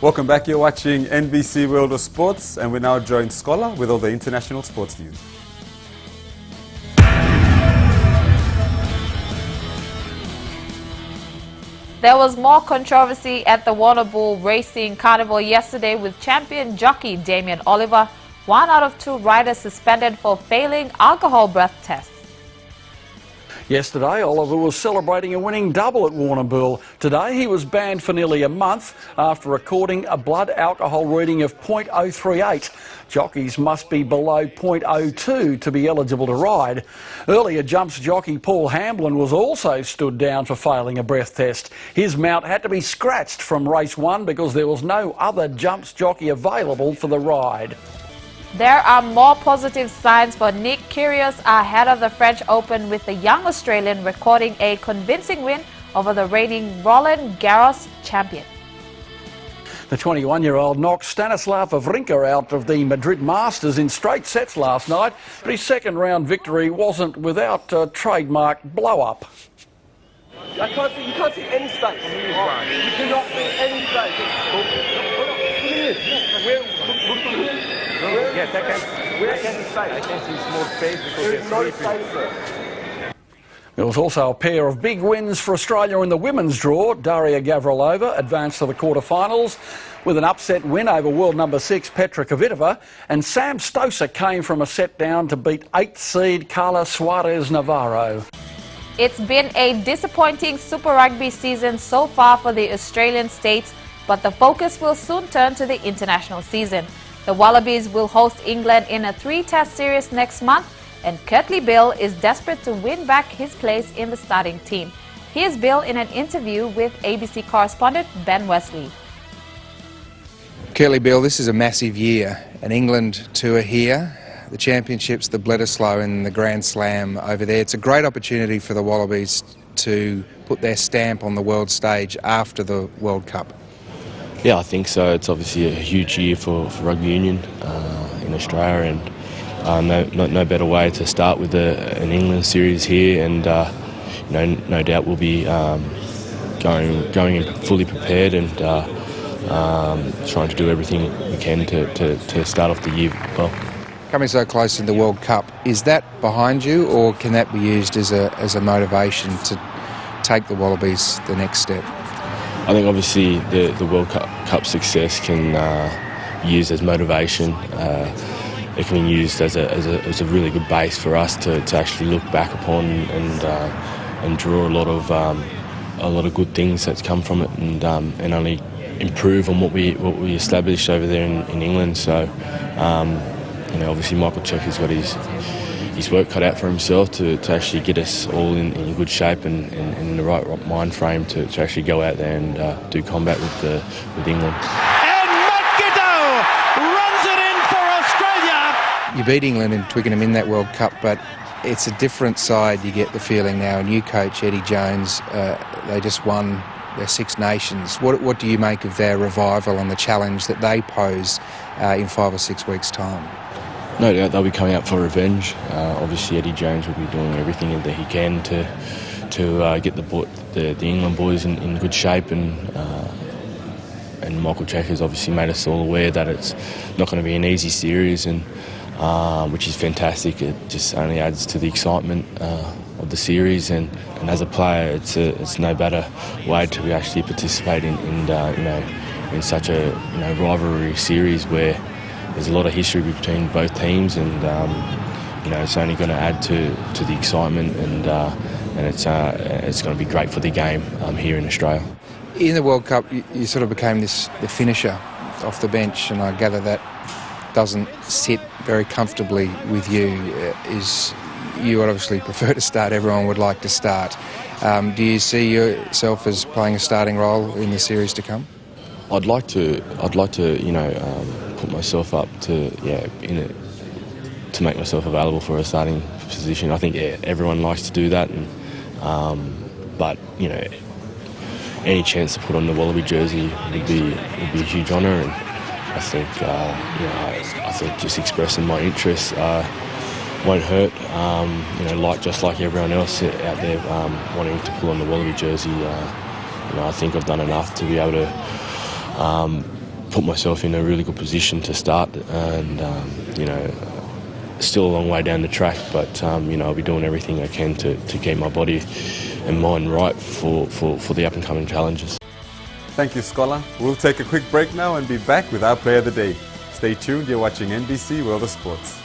Welcome back. You're watching NBC World of Sports, and we now join Scholar with all the international sports news. There was more controversy at the Warrnambool Racing Carnival yesterday with champion jockey Damien Oliver, 1 out of 2 riders suspended for failing alcohol breath tests. Yesterday, Oliver was celebrating a winning double at Warrnambool. Today, he was banned for nearly a month after recording a blood alcohol reading of .038. Jockeys must be below .02 to be eligible to ride. Earlier, jumps jockey Paul Hamblin was also stood down for failing a breath test. His mount had to be scratched from race 1 because there was no other jumps jockey available for the ride. There are more positive signs for Nick Kyrgios ahead of the French Open, with the young Australian recording a convincing win over the reigning Roland Garros champion. The 21-year-old knocked Stanislav Wawrinka out of the Madrid Masters in straight sets last night, but his second round victory wasn't without a trademark blow-up. You can't see any stakes. You cannot see any stakes. Yes, I can see small space because it's sleeping. There was also a pair of big wins for Australia in the women's draw. Daria Gavrilova advanced to the quarterfinals with an upset win over world number 6 Petra Kvitova, and Sam Stosur came from a set down to beat 8th seed Carla Suarez Navarro. It's been a disappointing Super Rugby season so far for the Australian states, but the focus will soon turn to the international season. The Wallabies will host England in a 3-test series next month, and Curtly Bill is desperate to win back his place in the starting team. Here's Bill in an interview with ABC correspondent Ben Wesley. Curtly Bill, this is a massive year. An England tour here, the Championships, the Bledisloe and the Grand Slam over there. It's a great opportunity for the Wallabies to put their stamp on the world stage after the World Cup. Yeah, I think so. It's obviously a huge year for rugby union in Australia, and no better way to start with an England series here. And no doubt we'll be going in fully prepared and trying to do everything we can to start off the year well. Coming so close to the World Cup, is that behind you, or can that be used as a motivation to take the Wallabies the next step? I think obviously the World Cup success can be used as motivation. It can be used as a really good base for us to actually look back upon and draw a lot of good things that's come from it, and only improve on what we established over there in England. So obviously Michael Check has got his work cut out for himself to actually get us all in good shape and in the right mind frame to actually go out there and do combat with England. And McGiddo runs it in for Australia. You beat England in Twickenham in that World Cup, but it's a different side, you get the feeling now. A new coach, Eddie Jones, they just won their Six Nations. What do you make of their revival and the challenge that they pose in 5 or 6 weeks' time? No doubt they'll be coming out for revenge. Obviously Eddie Jones will be doing everything that he can to get the England boys in good shape, and Michael Check has obviously made us all aware that it's not going to be an easy series, and which is fantastic. It just only adds to the excitement of the series, and as a player it's no better way to actually participate in such a rivalry series where there's a lot of history between both teams, and it's only going to add to the excitement, and it's going to be great for the game here in Australia. In the World Cup, you sort of became the finisher off the bench, and I gather that doesn't sit very comfortably with you. You would obviously prefer to start. Everyone would like to start. Do you see yourself as playing a starting role in the series to come? I'd like to put myself up to make myself available for a starting position. I think everyone likes to do that, but any chance to put on the Wallaby jersey would be a huge honour, and I think I think just expressing my interest won't hurt. Just like everyone else out there wanting to pull on the Wallaby jersey. I think I've done enough to be able to put myself in a really good position to start, and still a long way down the track, but I'll be doing everything I can to keep my body and mind right for the up and coming challenges. Thank you, Scholar. We'll take a quick break now and be back with our Player of the Day. Stay tuned, you're watching NBC World of Sports.